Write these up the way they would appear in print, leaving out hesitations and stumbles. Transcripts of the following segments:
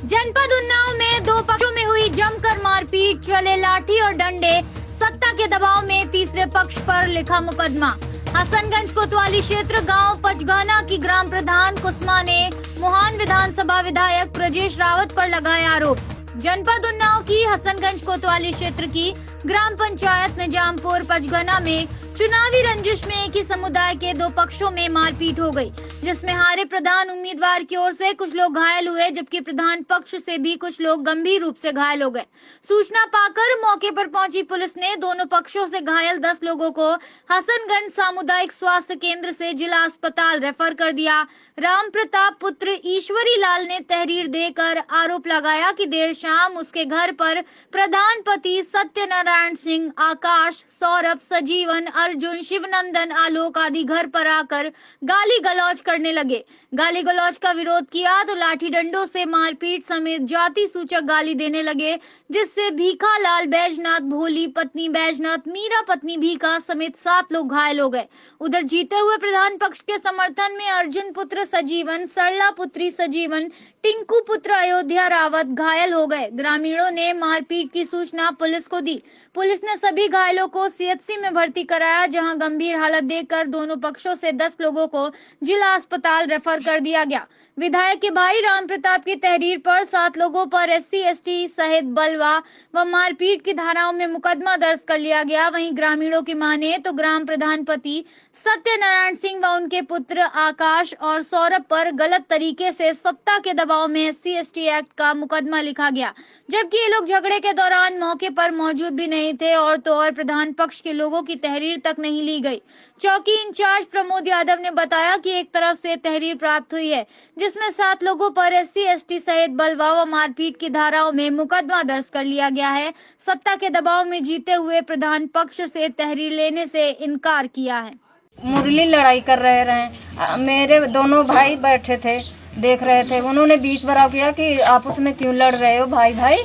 जनपद उन्नाव में दो पक्षों में हुई जमकर मारपीट, चले लाठी और डंडे, सत्ता के दबाव में तीसरे पक्ष पर लिखा मुकदमा। हसनगंज कोतवाली क्षेत्र गांव पचगाना की ग्राम प्रधान कुसमा ने मोहान विधानसभा विधायक ब्रजेश रावत पर लगाए आरोप। जनपद उन्नाव की हसनगंज कोतवाली क्षेत्र की ग्राम पंचायत निजामपुर पचगाना में चुनावी रंजिश में एक ही समुदाय के दो पक्षों में मारपीट हो गई, जिसमें हारे प्रधान उम्मीदवार की ओर से कुछ लोग घायल हुए, जबकि प्रधान पक्ष से भी कुछ लोग गंभीर रूप से घायल हो गए। सूचना पाकर मौके पर पहुंची पुलिस ने दोनों पक्षों से घायल 10 लोगों को हसनगंज सामुदायिक स्वास्थ्य केंद्र से जिला अस्पताल रेफर कर दिया। राम प्रताप पुत्र ईश्वरी लाल ने तहरीर देकर आरोप लगाया कि देर शाम उसके घर पर प्रधान पति सत्यनारायण सिंह, आकाश, सौरभ, सजीवन, अर्जुन, शिवनंदन, आलोक आदि घर पर आकर गाली गलौज करने लगे। गाली गलौज का विरोध किया तो लाठी डंडों से मारपीट समेत जाति सूचक गाली देने लगे, जिससे भीखा लाल, बैजनाथ, भोली पत्नी बैजनाथ, मीरा पत्नी भीखा समेत 7 लोग घायल हो गए। उधर जीते हुए प्रधान पक्ष के समर्थन में अर्जुन पुत्र सजीवन, सरला पुत्री सजीवन, टिंकू पुत्र अयोध्या रावत घायल हो गए। ग्रामीणों ने मारपीट की सूचना पुलिस को दी। पुलिस ने सभी घायलों को सीएचसी में भर्ती कराया, जहां गंभीर हालत देखकर दोनों पक्षों से 10 लोगों को जिला अस्पताल रेफर कर दिया गया। विधायक के भाई राम प्रताप की तहरीर पर 7 लोगों पर SC/ST सहित बलवा व मारपीट की धाराओं में मुकदमा दर्ज कर लिया गया। वहीं ग्रामीणों की माने तो ग्राम प्रधान पति सत्यनारायण सिंह व उनके पुत्र आकाश और सौरभ पर गलत तरीके से सत्ता के दबाव में SC/ST एक्ट का मुकदमा लिखा गया, जबकि ये लोग झगड़े के दौरान मौके पर मौजूद भी नहीं थे और तो और प्रधान पक्ष के लोगों की तहरीर तक नहीं ली गई। चौकी इंचार्ज प्रमोद यादव ने बताया कि एक तरफ से तहरीर प्राप्त हुई है, जिसमें 7 लोगों पर SC/ST सहित बलवा व मारपीट की धाराओं में मुकदमा दर्ज कर लिया गया है। सत्ता के दबाव में जीते हुए प्रधान पक्ष से तहरीर लेने से इनकार किया है। मुरली लड़ाई कर रहे मेरे दोनों भाई बैठे थे, देख रहे थे। उन्होंने बीच बराव किया कि आप उसमें क्यों लड़ रहे हो भाई भाई,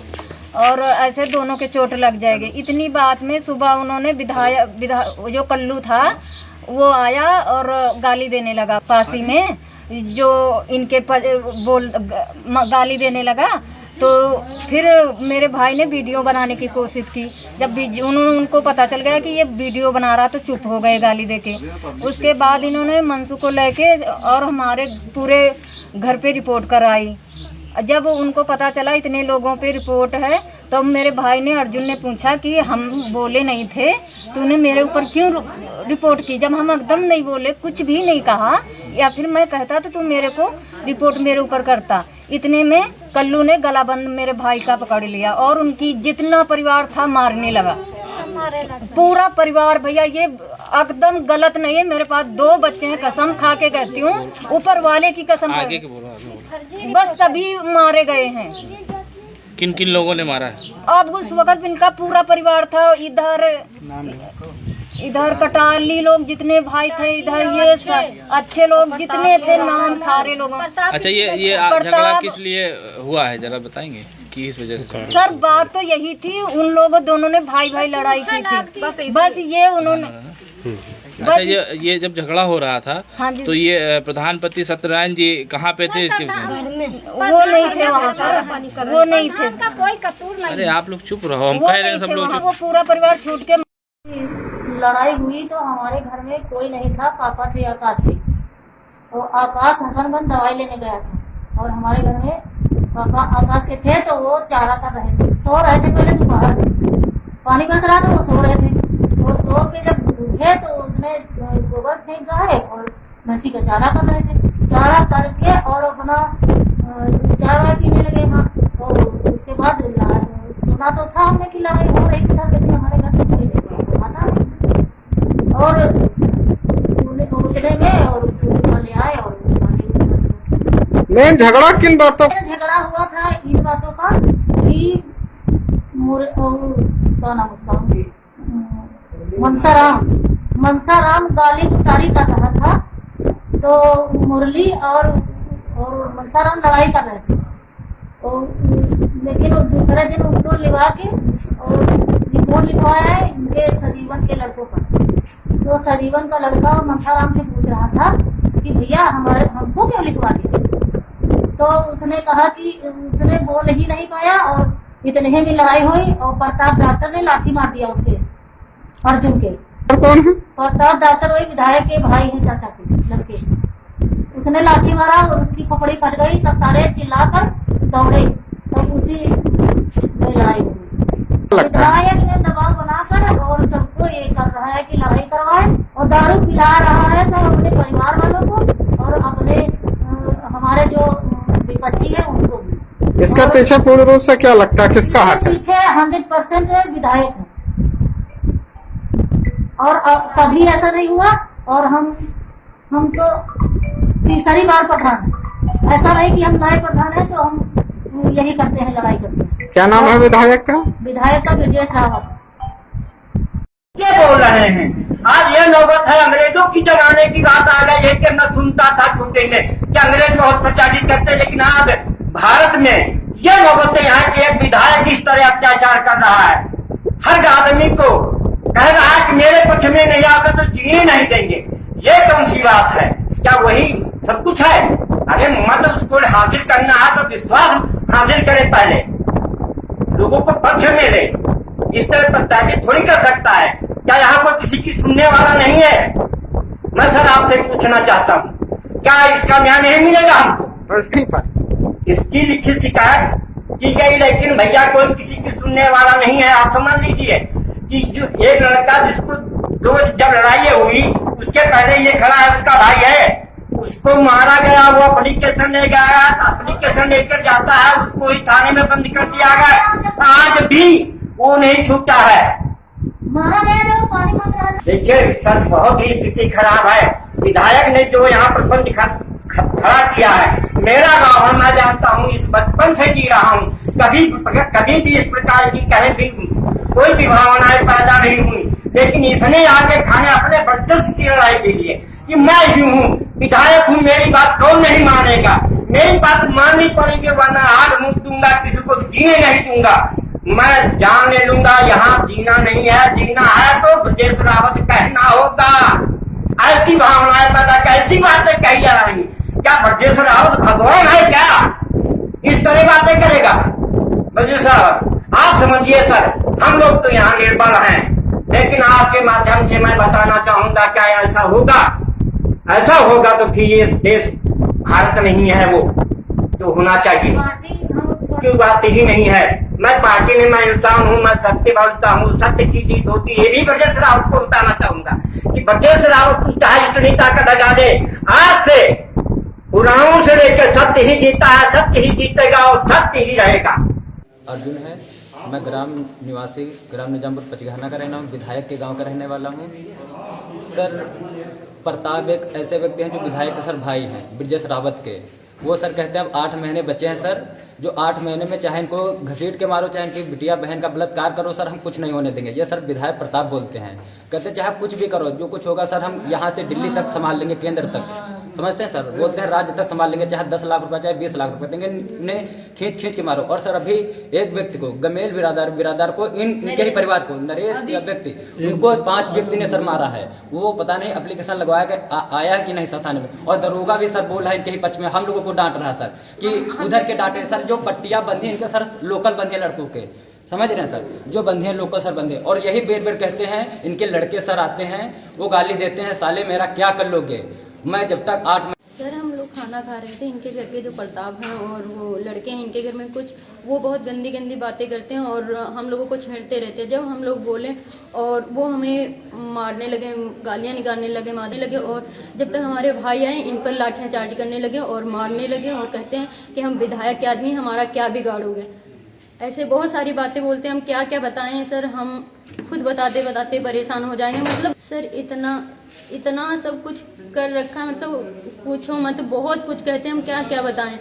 और ऐसे दोनों के चोट लग जाएगी। इतनी बात में सुबह उन्होंने विधायक जो कल्लू था वो आया और गाली देने लगा। पासी में जो इनके गाली देने लगा, तो फिर मेरे भाई ने वीडियो बनाने की कोशिश की। जब उनको पता चल गया कि ये वीडियो बना रहा तो चुप हो गए गाली देके। उसके बाद इन्होंने मंसू को लेके और हमारे पूरे घर पे रिपोर्ट कराई। जब उनको पता चला इतने लोगों पे रिपोर्ट है, तो मेरे भाई ने अर्जुन ने पूछा कि हम बोले नहीं थे, तूने मेरे ऊपर क्यों रिपोर्ट की? जब हम एकदम नहीं बोले, कुछ भी नहीं कहा, या फिर मैं कहता तो तू मेरे को रिपोर्ट मेरे ऊपर करता। इतने में कल्लू ने गलाबंद मेरे भाई का पकड़ लिया और उनकी जितना परिवार था मारने लगा। पूरा परिवार। भैया ये एकदम गलत नहीं है। मेरे पास 2 बच्चे हैं, कसम खा के कहती हूँ, ऊपर वाले की कसम। बस सभी मारे गए हैं। किन किन लोगों ने मारा है? अब उस वक्त इनका पूरा परिवार था। इधर कटाली लोग जितने भाई थे, इधर ये अच्छे लोग जितने थे, नाम सारे लोगों। अच्छा, ये झगड़ा किस लिए हुआ है, जरा बताएंगे कि इस वजह से? सर बात तो यही थी, उन लोगों दोनों ने भाई भाई लड़ाई की थी। बस ये उन्होंने अच्छा, ये जब झगड़ा हो रहा था, हाँ तो ये प्रधानपति सत्यनारायण जी कहाँ पे थे? इसके वो नहीं थे वहाँ पर, वो नहीं थे। कोई कसूर नहीं। अरे आप लोग चुप रहो, हम कह रहे हैं सब लोग। वो पूरा परिवार छूट के लड़ाई हुई तो हमारे घर में कोई नहीं था। पापा थे आकाश से, तो आकाश हसनगंज दवाई लेने गया था और हमारे घर में पापा आकाश के थे, तो वो चारा कर रहे थे, सो रहे थे। पहले दोपहर पानी बरस रहा था, वो सो रहे थे। वो सो के जब उठे तो उसने गोबर फेंका है और भैंसी का चारा कर रहे थे। चारा करके और अपना चाय वाय पीने लगे। हाँ, तो उसके बाद सुना तो था हमने कि लड़ाई हो रही थी, लेकिन हमारे घर से कोई आता नहीं। और उतने में और पुलिस वाले आए और मेन झगड़ा किन बातों? झगड़ा हुआ था इन बातों का कि क्या नाम उसका, मनसाराम गाली गुतारी कर रहा था। तो मुरली और मनसाराम लड़ाई कर रहे थे, तो लेकिन दूसरे दिन उनको लिवा के और रिपोर्ट लिखवाया है इनके सजीवन के लड़कों पर। तो सजीवन का लड़का मनसाराम से पूछ रहा था कि भैया हमको क्यों लिखवा दिए? तो उसने कहा कि उसने बोल ही नहीं पाया और इतने में लड़ाई हुई और प्रताप डॉक्टर ने लाठी मार दिया उसके अर्जुन के। और कौन है? प्रताप डॉक्टर वही विधायक के भाई हैं, चाचा के लड़के। उसने लाठी मारा और उसकी खोपड़ी फट गई। सब सारे चिल्लाकर दौड़े, तब उसी में लड़ाई हुई। विधायक ने दबाव बनाकर और सबको ये कर रहा है कि लड़ाई करवाए और दारू पिला रहा है सब अपने परिवार वालों को और अपने हमारे जो विपक्षी है उनको भी। इसका पीछे पूर्ण रूप से क्या लगता है, किसका हाथ है? पीछे 100% विधायक है और कभी ऐसा नहीं हुआ। और हम तो तीसरी बार प्रधान है, ऐसा नहीं कि हम नए प्रधान है तो हम यही करते हैं, लड़ाई करते हैं। क्या नाम है विधायक का? विधायक का ब्रजेश रावत। ये बोल रहे हैं आज ये नौबत है अंग्रेजों की जगाने की बात आ गई है कि मैं सुनता था छोटे में कि अंग्रेज बहुत प्रचारित करते, लेकिन आज भारत में ये नौबत है कि एक विधायक इस तरह अत्याचार कर रहा है। हर आदमी को कह रहा है कि मेरे पक्ष में नहीं आओगे तो जीने नहीं देंगे। ये कौन सी बात है? क्या वही सब कुछ है? अरे मत उसको हासिल करना है तो विश्वास हासिल करे, पहले लोगों को पक्ष में ले। इस तरह प्रत्याशित थोड़ी कर सकता है। क्या यहाँ कोई किसी की सुनने वाला नहीं है? मैं सर आपसे पूछना चाहता हूँ, क्या इसका न्याय नहीं मिलेगा हमको? इसकी लिखित शिकायत की गई, लेकिन भैया कोई किसी की सुनने वाला नहीं है। आप समझ लीजिए कि जो एक लड़का जिसको रोज जब लड़ाई हुई उसके पहले ये खड़ा है, उसका भाई है, उसको मारा गया, वो एप्लीकेशन ले गया, एप्लीकेशन लेकर जाता है, उसको ही थाने में बंद कर दिया गया। आज भी वो नहीं छूटा है। मारा गया जब पानी मांग रहा है। देखिए सर बहुत ही स्थिति खराब है। विधायक ने जो यहाँ प्रसंग खड़ा किया है, मेरा गाँव है, मैं जानता हूँ, इस बचपन से जी रहा हूँ, कभी भी इस प्रकार की कहीं भी कोई भी भावनाएं पैदा नहीं हुई। लेकिन इसने आगे खाने अपने वर्चस्व की लड़ाई के लिए कि मैं ही हूँ, विधायक हूँ, मेरी बात कौन नहीं मानेगा, मेरी बात माननी पड़ेगी वरना आग मुक्त दूंगा, किसी को जीने नहीं दूंगा, मैं जान ले लूंगा। यहाँ जीना नहीं है, जीना है तो ब्रजेश रावत कहना होगा। ऐसी भावनाएं पैदा, कैसी बातें कही जा रही? क्या ब्रजेश रावत भगवान है क्या? इस तरह बातें करेगा ब्रजेश रावत? आप समझिए सर, हम लोग तो यहाँ निर्बल हैं, लेकिन आपके माध्यम से मैं बताना चाहूंगा क्या ऐसा होगा? ऐसा होगा तो फिर ये देश भारत नहीं है वो जो होना चाहिए, क्यों बात ही नहीं है। मैं पार्टी में, मैं इंसान हूँ, मैं सत्य बोलता हूँ, सत्य की जीत होती है। ये भी ब्रजेश रावत को बताना चाहूंगा कि ब्रजेश रावत को चाहे इतनी ताकत लगा दे, आज से पुराणों से लेकर सत्य ही जीता है, सत्य ही जीतेगा और सत्य ही रहेगा। अर्जुन है, मैं ग्राम निवासी ग्राम निजामपुर पचघाना का रहना हूँ, विधायक के गांव का रहने वाला हूँ। सर प्रताप एक ऐसे व्यक्ति हैं जो विधायक के सर भाई हैं ब्रजेश रावत के। वो सर कहते हैं अब 8 महीने बचे हैं सर, जो 8 महीने में चाहे इनको घसीट के मारो, चाहे इनकी बिटिया बहन का बलात्कार करो, सर हम कुछ नहीं होने देंगे। ये सर विधायक प्रताप बोलते हैं, कहते चाहे कुछ भी करो, जो कुछ होगा सर हम यहाँ से दिल्ली तक संभाल लेंगे, केंद्र तक, समझते हैं सर, बोलते हैं राज्य तक संभाल लेंगे, चाहे 10 लाख रुपये चाहे 20 लाख रुपये देंगे, इन्हें खींच के मारो। और सर अभी एक व्यक्ति को, गमेल बिरादार को, इनके ही परिवार को, नरेश व्यक्ति, उनको 5 व्यक्ति ने सर मारा है। वो पता नहीं एप्लीकेशन लगवाया कि आया है कि नहीं सर थाने में। और दरोगा भी सर बोला है इनके ही पक्ष में, हम लोगों को डांट रहा है सर कि उधर के डांटे सर, जो पट्टियां बंधी इनके सर लोकल बंधे लड़कों के, समझ रहे हैं सर, जो बंधे हैं लोकल सर बंधे। और यही बेर कहते हैं, इनके लड़के सर आते हैं, वो गाली देते हैं, साले मेरा क्या कर लोगे, मैं जब तक 8 सर हम लोग खाना खा रहे थे, इनके घर के जो प्रताप हैं और वो लड़के हैं, इनके घर में कुछ वो बहुत गंदी बातें करते हैं और हम लोगों को छेड़ते रहते हैं। जब हम लोग बोले और वो हमें मारने लगे, गालियां निकालने लगे, मारने लगे। और जब तक हमारे भाई आए इन पर लाठियां चार्ज करने लगे और मारने लगे और कहते हैं कि हम विधायक के आदमी, हमारा क्या बिगाड़ोगे। ऐसे बहुत सारी बातें बोलते हैं, हम क्या क्या बताएं सर, हम खुद बताते परेशान हो जाएंगे। मतलब सर इतना सब कुछ कर रखा है, मतलब पूछो मत, बहुत कुछ कहते हैं, हम क्या क्या बताएं।